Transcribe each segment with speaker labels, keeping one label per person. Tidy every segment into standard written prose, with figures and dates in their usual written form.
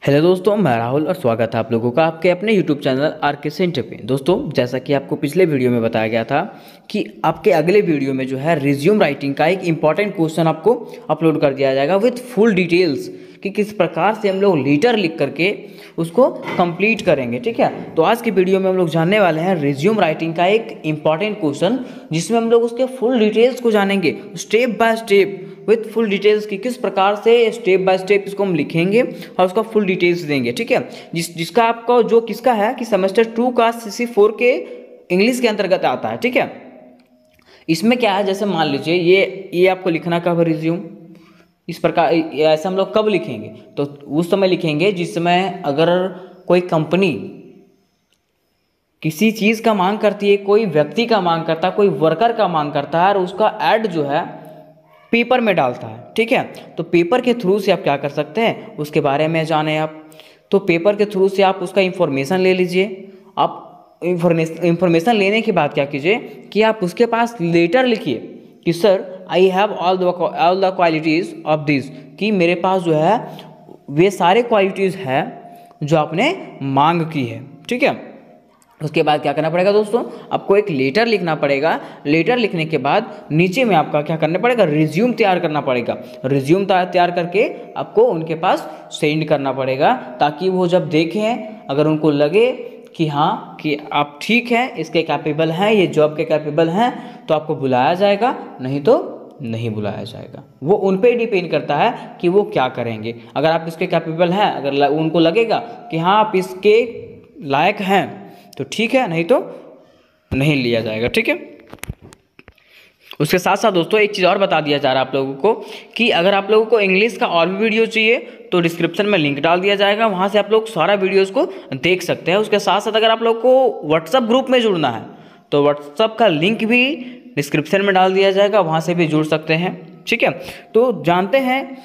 Speaker 1: Hello दोस्तों, मैं राहुल और स्वागत है आप लोगों का आपके अपने यूट्यूब चैनल आर के सेंटर पे। दोस्तों, जैसा कि आपको पिछले वीडियो में बताया गया था कि आपके अगले वीडियो में जो है रिज्यूम राइटिंग का एक इंपॉर्टेंट क्वेश्चन आपको अपलोड कर दिया जाएगा विथ फुल डिटेल्स कि किस प्रकार से हम लोग लेटर लिख करके उसको कंप्लीट करेंगे। ठीक है, तो आज की वीडियो में हम लोग जानने वाले हैं रिज्यूम राइटिंग का एक इंपॉर्टेंट क्वेश्चन, जिसमें हम लोग उसके फुल डिटेल्स को जानेंगे step by step with full details की किस प्रकार से स्टेप बाय स्टेप इसको हम लिखेंगे और उसका फुल डिटेल्स देंगे। ठीक है, जिसका आपका जो किसका है कि सेमेस्टर 2 का CC4 के इंग्लिश के अंतर्गत आता है। ठीक है, इसमें क्या है, जैसे मान लीजिए ये आपको लिखना कब रिज्यूम, इस प्रकार ऐसे हम लोग कब लिखेंगे, तो उस समय लिखेंगे जिस समय अगर कोई कंपनी किसी चीज़ का मांग करती है, कोई व्यक्ति का मांग करता है, कोई वर्कर का मांग करता है और उसका ऐड जो है पेपर में डालता है। ठीक है, तो पेपर के थ्रू से आप क्या कर सकते हैं, उसके बारे में जाने आप, तो पेपर के थ्रू से आप उसका इंफॉर्मेशन ले लीजिए। आप इंफॉर्मेशन लेने के बाद क्या कीजिए कि आप उसके पास लेटर लिखिए कि sir I have all the qualities of this, कि मेरे पास जो है वे सारे क्वालिटीज़ है जो आपने मांग की है। ठीक है, उसके बाद क्या करना पड़ेगा दोस्तों, आपको एक लेटर लिखना पड़ेगा। लेटर लिखने के बाद नीचे में आपका क्या करना पड़ेगा, रिज्यूम तैयार करना पड़ेगा। रिज्यूम तैयार करके आपको उनके पास सेंड करना पड़ेगा, ताकि वो जब देखें, अगर उनको लगे कि हाँ कि आप ठीक हैं, इसके कैपेबल हैं, ये जॉब के कैपेबल हैं, तो आपको बुलाया जाएगा, नहीं तो नहीं बुलाया जाएगा। वो उन पे डिपेंड करता है कि वो क्या करेंगे। अगर आप इसके कैपेबल हैं, अगर उनको लगेगा कि हाँ आप इसके लायक हैं तो ठीक है, नहीं तो नहीं लिया जाएगा। ठीक है, उसके साथ साथ दोस्तों एक चीज़ और बता दिया जा रहा है आप लोगों को कि अगर आप लोगों को इंग्लिश का और भी वीडियो चाहिए तो डिस्क्रिप्शन में लिंक डाल दिया जाएगा, वहाँ से आप लोग सारा वीडियोस को देख सकते हैं। उसके साथ साथ अगर आप लोग को व्हाट्सअप ग्रुप में जुड़ना है तो व्हाट्सअप का लिंक भी डिस्क्रिप्शन में डाल दिया जाएगा, वहाँ से भी जुड़ सकते हैं। ठीक है, तो जानते हैं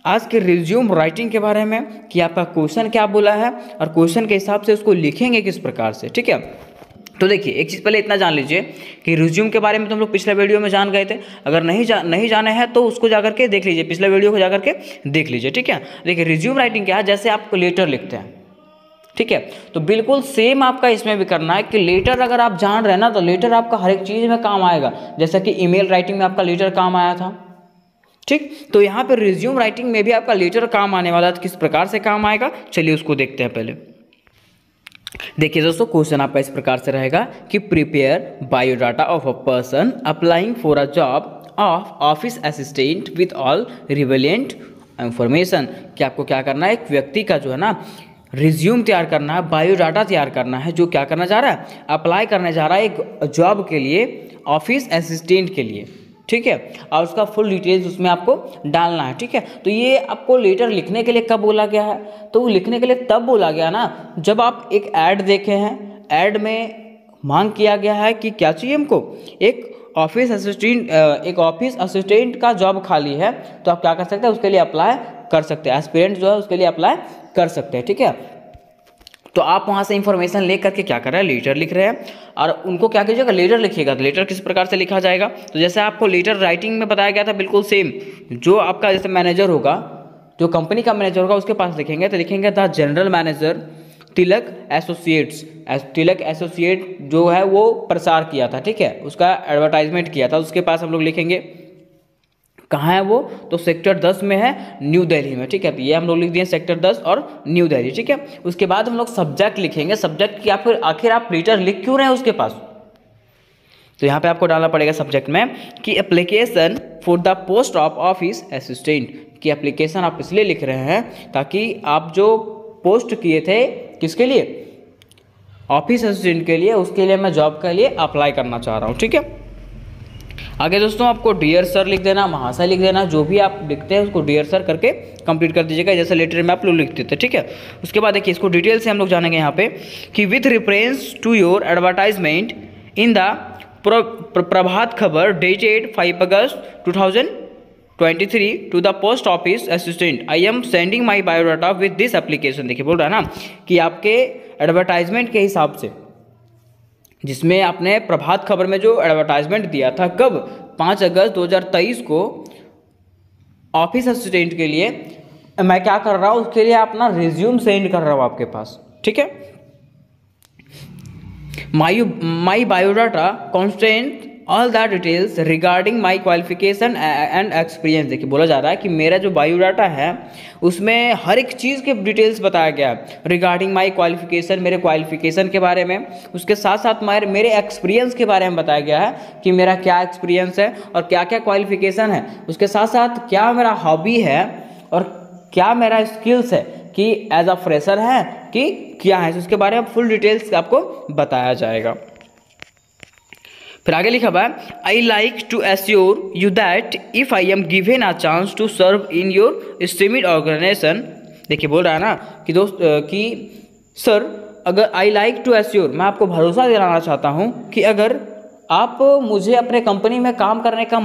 Speaker 1: आज के रिज्यूम राइटिंग के बारे में कि आपका क्वेश्चन क्या बोला है और क्वेश्चन के हिसाब से उसको लिखेंगे किस प्रकार से। ठीक है, तो देखिए एक चीज़ पहले इतना जान लीजिए कि रिज्यूम के बारे में तो हम लोग पिछले वीडियो में जान गए थे। अगर नहीं जाने हैं तो उसको जाकर के देख लीजिए, पिछले वीडियो को जाकर के देख लीजिए। ठीक है, देखिए रिज्यूम राइटिंग क्या है, जैसे आप लेटर लिखते हैं, ठीक है, तो बिल्कुल सेम आपका इसमें भी करना है कि लेटर अगर आप जान रहे हैं ना तो लेटर आपका हर एक चीज़ में काम आएगा। जैसा कि ईमेल राइटिंग में आपका लेटर काम आया था, ठीक, तो यहाँ पे रिज्यूम राइटिंग में भी आपका लेटर काम आने वाला है। तो किस प्रकार से काम आएगा, चलिए उसको देखते हैं। पहले देखिए दोस्तों, क्वेश्चन आपका इस प्रकार से रहेगा कि prepare biodata of a person applying for a job of office assistant with all relevant information. कि आपको क्या करना है, एक व्यक्ति का जो है ना रिज्यूम तैयार करना है, बायोडाटा तैयार करना है, जो क्या करना चाह रहा है, अप्लाई करने जा रहा है एक जॉब के लिए, ऑफिस असिस्टेंट के लिए। ठीक है, और उसका फुल डिटेल्स उसमें आपको डालना है। ठीक है, तो ये आपको लेटर लिखने के लिए कब बोला गया है, तो वो लिखने के लिए तब बोला गया ना जब आप एक ऐड देखे हैं, ऐड में मांग किया गया है कि क्या चाहिए हमको, एक ऑफिस असिस्टेंट का जॉब खाली है, तो आप क्या कर सकते हैं, उसके लिए अप्लाई कर सकते हैं, एस्पिरेंट जो है उसके लिए अप्लाई कर सकते हैं। ठीक है, तो आप वहाँ से इंफॉर्मेशन ले करके क्या कर रहे हैं, लेटर लिख रहे हैं। और उनको क्या कीजिएगा, लेटर लिखिएगा। तो लेटर किस प्रकार से लिखा जाएगा, तो जैसे आपको लेटर राइटिंग में बताया गया था बिल्कुल सेम, जो आपका जैसे मैनेजर होगा, जो कंपनी का मैनेजर होगा उसके पास लिखेंगे, तो लिखेंगे the general manager Tilak associates. Tilak associate जो है वो प्रसार किया था, ठीक है, उसका एडवर्टाइजमेंट किया था, उसके पास हम लोग लिखेंगे। कहाँ है वो, तो सेक्टर 10 में है, न्यू दिल्ली में। ठीक है, तो ये हम लोग लिख दिए सेक्टर 10 और न्यू दिल्ली। ठीक है, उसके बाद हम लोग सब्जेक्ट लिखेंगे, सब्जेक्ट की आखिर आप लेटर लिख क्यों रहे हैं उसके पास, तो यहाँ पे आपको डालना पड़ेगा सब्जेक्ट में कि application for the post of office assistant. की एप्लीकेशन आप इसलिए लिख रहे हैं ताकि आप जो पोस्ट किए थे किसके लिए, ऑफिस असिस्टेंट के लिए, उसके लिए मैं जॉब के लिए अप्लाई करना चाह रहा हूँ। ठीक है, आगे दोस्तों आपको डियर सर लिख देना, महाशय लिख देना, जो भी आप लिखते हैं उसको डियर सर करके कंप्लीट कर दीजिएगा, जैसे लेटर में आप लोग लिखते थे। ठीक है, उसके बाद देखिए इसको डिटेल से हम लोग जानेंगे यहाँ पे कि with reference to your advertisement in the Prabhat Khabar dated 5 August 2023 to the post office assistant, I am sending my biodata with this application. देखिए बोल रहा है ना कि आपके एडवर्टाइजमेंट के हिसाब से, जिसमें आपने प्रभात खबर में जो एडवर्टाइजमेंट दिया था, कब, 5 अगस्त 2023 को ऑफिस असिस्टेंट के लिए मैं क्या कर रहा हूँ उसके लिए अपना रिज्यूम सेंड कर रहा हूँ आपके पास, ठीक है। My biodata constant all that details regarding my qualification and experience. देखिए बोला जा रहा है कि मेरा जो बायोडाटा है उसमें हर एक चीज़ के डिटेल्स बताया गया है रिगार्डिंग माई क्वालिफिकेशन, मेरे क्वालिफिकेशन के बारे में, उसके साथ साथ मेरे एक्सपीरियंस के बारे में बताया गया है कि मेरा क्या एक्सपीरियंस है और क्या क्या क्वालिफिकेशन है, उसके साथ साथ क्या मेरा हॉबी है और क्या मेरा स्किल्स है कि एज अ फ्रेशर है कि क्या है, उसके बारे में फुल डिटेल्स आपको बताया जाएगा। फिर आगे लिखा हुआ है I like to assure you that if I am given a chance to serve in your esteemed organisation. देखिए बोल रहा है ना कि दोस्त कि सर अगर आई लाइक टू एश्योर, मैं आपको भरोसा दिलाना चाहता हूँ कि अगर आप मुझे अपने कंपनी में काम करने का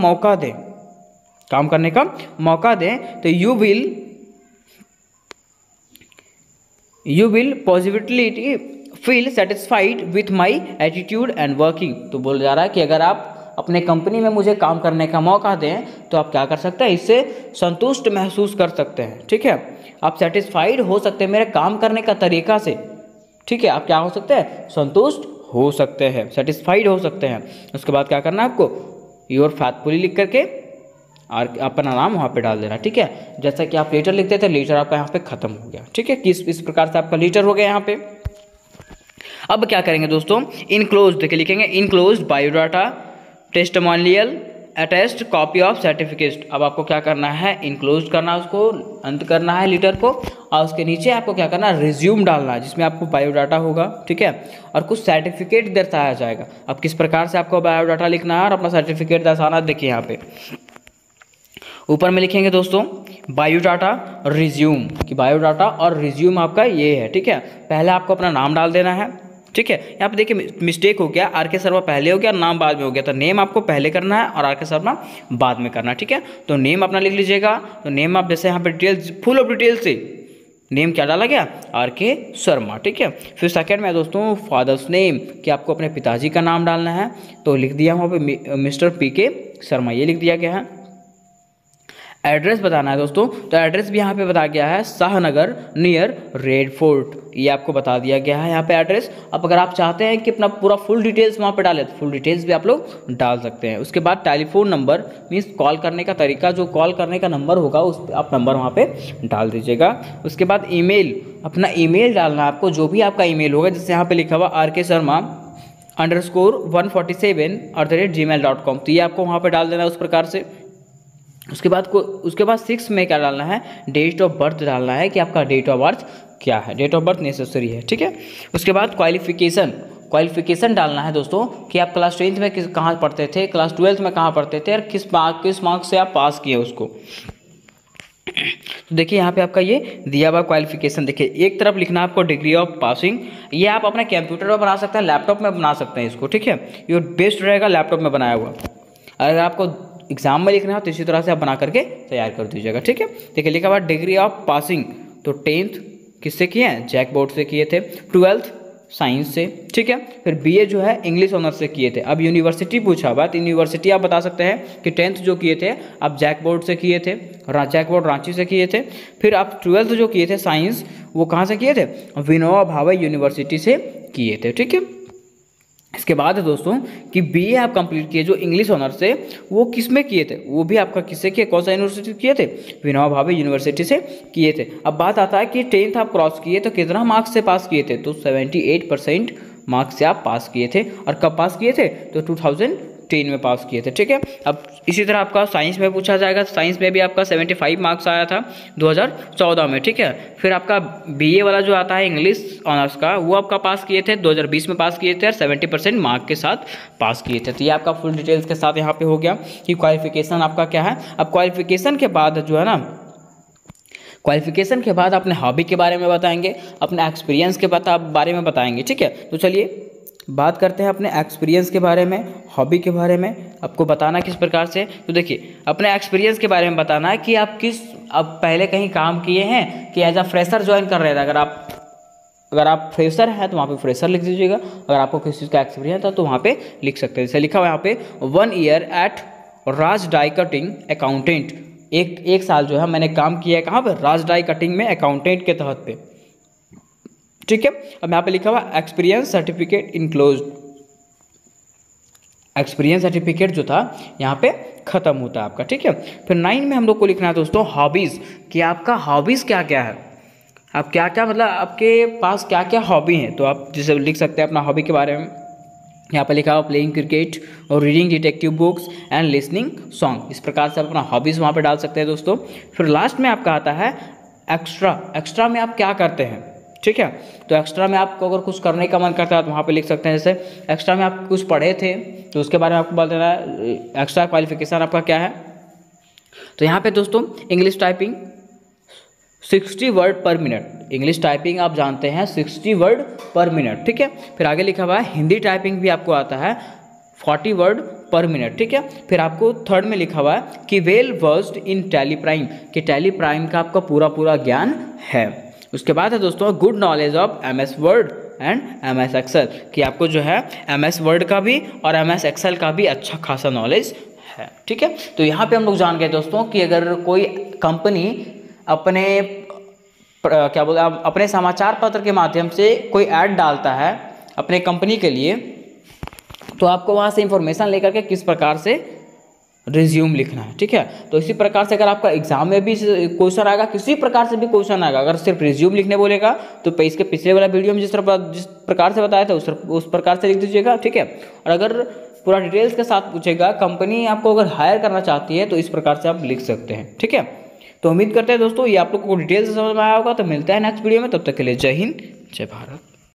Speaker 1: मौका दें तो you will positively feel satisfied with my attitude and working. तो बोल जा रहा है कि अगर आप अपने कंपनी में मुझे काम करने का मौका दें तो आप क्या कर सकते हैं, इससे संतुष्ट महसूस कर सकते हैं, ठीक है। आप सेटिस्फाइड हो सकते हैं मेरे काम करने का तरीका से, ठीक है। आप क्या हो सकते हैं, संतुष्ट हो सकते हैं, सेटिस्फाइड हो सकते हैं। उसके बाद क्या करना है आपको, योर फैथफुली लिख करके और अपना नाम वहाँ पे डाल देना, ठीक है। जैसा कि आप लेटर लिखते थे, लेटर आपका यहाँ पे खत्म हो गया, ठीक है। इस प्रकार से आपका लेटर हो गया यहाँ पे। अब क्या करेंगे दोस्तों, इनक्लोज देखिए लिखेंगे enclose biodata testimonial attest copy of certificate. अब आपको क्या करना है, इनक्लोज करना है, उसको अंत करना है लेटर को, और उसके नीचे आपको क्या करना है, रिज्यूम डालना है जिसमें आपको बायोडाटा होगा, ठीक है, और कुछ सर्टिफिकेट दर्शाया जाएगा। अब किस प्रकार से आपको बायोडाटा लिखना है और अपना सर्टिफिकेट दर्शाना, देखिए यहाँ पे ऊपर में लिखेंगे दोस्तों बायोडाटा रिज्यूम, कि बायोडाटा और रिज्यूम आपका ये है, ठीक है। पहले आपको अपना नाम डाल देना है, ठीक है। यहाँ पे देखिए मिस्टेक हो गया, आर के शर्मा पहले हो गया, नाम बाद में हो गया, तो नेम आपको पहले करना है और आर के शर्मा बाद में करना है, ठीक है। तो नेम अपना लिख लीजिएगा। तो नेम आप जैसे यहाँ पे डिटेल्स फुल ऑफ डिटेल्स से नेम क्या डाला गया, आर के शर्मा, ठीक है। फिर सेकंड में दोस्तों फादर्स नेम, कि आपको अपने पिताजी का नाम डालना है, तो लिख दिया वहाँ पे मिस्टर पी के शर्मा, ये लिख दिया गया है। एड्रेस बताना है दोस्तों, तो एड्रेस भी यहाँ पे बताया गया है शाहनगर नियर रेड फोर्ट, ये आपको बता दिया गया है यहाँ पे एड्रेस। अब अगर आप चाहते हैं कि अपना पूरा फुल डिटेल्स वहाँ पे डालें तो फुल डिटेल्स भी आप लोग डाल सकते हैं। उसके बाद टेलीफोन नंबर मीन्स कॉल करने का तरीका, जो कॉल करने का नंबर होगा उस आप नंबर वहाँ पे डाल दीजिएगा। उसके बाद ईमेल, अपना ईमेल डालना है आपको, जो भी आपका ईमेल होगा, जैसे यहाँ पे लिखा हुआ RK Sharma_147@gmail.com, तो ये आपको वहाँ पे डाल देना है उस प्रकार से। उसके बाद 6 में क्या डालना है, डेट ऑफ बर्थ डालना है कि आपका डेट ऑफ बर्थ क्या है, डेट ऑफ बर्थ नेसेसरी है, ठीक है। उसके बाद क्वालिफिकेशन डालना है दोस्तों कि आप क्लास 10th में कहाँ पढ़ते थे, क्लास 12th में कहाँ पढ़ते थे और किस मार्क्स से आप पास किए उसको। तो देखिए यहाँ पे आपका ये दिया हुआ क्वालिफिकेशन, देखिए एक तरफ लिखना है आपको डिग्री ऑफ पासिंग, ये आप अपने कंप्यूटर पर बना सकते हैं, लैपटॉप में बना सकते हैं इसको, ठीक है। ये बेस्ट रहेगा लैपटॉप में बनाया हुआ। अगर आपको एग्जाम में लिखना है तो इसी तरह से आप बना करके तैयार कर दीजिएगा, ठीक है। देखिए लिखा हुआ डिग्री ऑफ पासिंग, तो 10th किससे किए हैं, जैक बोर्ड से किए थे, 12th साइंस से, ठीक है। फिर बीए जो है इंग्लिश ऑनर्स से किए थे। अब यूनिवर्सिटी पूछा हुआ, तो यूनिवर्सिटी आप बता सकते हैं कि 10th जो किए थे आप जैक बोर्ड से किए थे, जैक बोर्ड रांची से किए थे। फिर आप 12th जो किए थे साइंस, वो कहाँ से किए थे, विनोबा भावे यूनिवर्सिटी से किए थे, ठीक है। इसके बाद है दोस्तों कि बीए आप कंप्लीट किए जो इंग्लिश ऑनर्स से, वो किस में किए थे, वो भी आपका किससे किए, कौन सा यूनिवर्सिटी किए थे, विनोबा भावे यूनिवर्सिटी से किए थे। अब बात आता है कि 10th आप क्रॉस किए तो कितना मार्क्स से पास किए थे, तो 78% मार्क्स से आप पास किए थे। और कब पास किए थे, तो 2010 में पास किए थे, ठीक है। अब इसी तरह आपका साइंस में पूछा जाएगा, साइंस में भी आपका 75 मार्क्स आया था 2014 में, ठीक है। फिर आपका बीए वाला जो आता है इंग्लिश ऑनर्स का, वो आपका पास किए थे 2020 में पास किए थे और 70% मार्क के साथ पास किए थे। तो ये आपका फुल डिटेल्स के साथ यहाँ पे हो गया कि क्वालिफिकेशन आपका क्या है। अब क्वालिफिकेशन के बाद जो है ना, क्वालिफिकेशन के बाद अपने हॉबी के बारे में बताएंगे, अपने एक्सपीरियंस के बारे में बताएंगे, ठीक है। तो चलिए बात करते हैं अपने एक्सपीरियंस के बारे में, हॉबी के बारे में आपको बताना किस प्रकार से। तो देखिए अपने एक्सपीरियंस के बारे में बताना है कि आप पहले कहीं काम किए हैं कि एज अ फ्रेशर ज्वाइन कर रहे थे। अगर आप फ्रेशर हैं तो वहाँ पे फ्रेशर लिख दीजिएगा, अगर आपको किसी चीज़ का एक्सपीरियंस है तो वहाँ पे लिख सकते हैं। जैसे लिखा हुआ यहाँ पे 1 year एट राज डाई कटिंग अकाउंटेंट, एक साल जो है मैंने काम किया है कहाँ पर, राज डाई कटिंग में अकाउंटेंट के तहत पे। ठीक है, अब यहाँ पे लिखा हुआ experience certificate enclosed, experience certificate जो था यहाँ पे खत्म होता है आपका। ठीक है, फिर 9 में हम लोग को लिखना है दोस्तों हॉबीज़, कि आपका हॉबीज़ क्या क्या है, आप क्या क्या मतलब आपके पास क्या क्या हॉबी हैं। तो आप जैसे लिख सकते हैं अपना हॉबी के बारे में, यहाँ पे लिखा हुआ प्लेइंग क्रिकेट और reading detective books and listening song. इस प्रकार से आप अपना हॉबीज़ वहाँ पे डाल सकते हैं दोस्तों। फिर लास्ट में आपका आता है एक्स्ट्रा, एक्स्ट्रा में आप क्या करते हैं। ठीक है, तो एक्स्ट्रा में आपको अगर कुछ करने का मन करता है तो वहाँ पे लिख सकते हैं, जैसे एक्स्ट्रा में आप कुछ पढ़े थे तो उसके बारे में आपको बता देना है एक्स्ट्रा क्वालिफिकेशन आपका क्या है। तो यहाँ पे दोस्तों इंग्लिश टाइपिंग 60 वर्ड पर मिनट, इंग्लिश टाइपिंग आप जानते हैं 60 वर्ड पर मिनट। ठीक है, फिर आगे लिखा हुआ है हिंदी टाइपिंग भी आपको आता है 40 वर्ड पर मिनट। ठीक है, फिर आपको थर्ड में लिखा हुआ है कि well versed in Tally Prime, कि टैली प्राइम का आपका पूरा ज्ञान है। उसके बाद है दोस्तों good knowledge of MS Word and MS Excel, कि आपको जो है MS वर्ड का भी और MS एक्सेल का भी अच्छा खासा नॉलेज है। ठीक है, तो यहाँ पे हम लोग जान गए दोस्तों कि अगर कोई कंपनी अपने क्या बोलते हैं अपने समाचार पत्र के माध्यम से कोई ऐड डालता है अपने कंपनी के लिए, तो आपको वहाँ से इंफॉर्मेशन लेकर के किस प्रकार से रिज्यूम लिखना है। ठीक है, तो इसी प्रकार से अगर आपका एग्जाम में भी क्वेश्चन आएगा, किसी प्रकार से भी क्वेश्चन आएगा, अगर सिर्फ रिज्यूम लिखने बोलेगा तो इसके पिछले वाला वीडियो में जिस प्रकार से बताया था उस प्रकार से लिख दीजिएगा। ठीक है, और अगर पूरा डिटेल्स के साथ पूछेगा, कंपनी आपको अगर हायर करना चाहती है तो इस प्रकार से आप लिख सकते हैं। ठीक है, तो उम्मीद करते हैं दोस्तों ये आप लोग को डिटेल से समझ में आया होगा। तो मिलता है नेक्स्ट वीडियो में, तब तक के लिए जय हिंद जय भारत।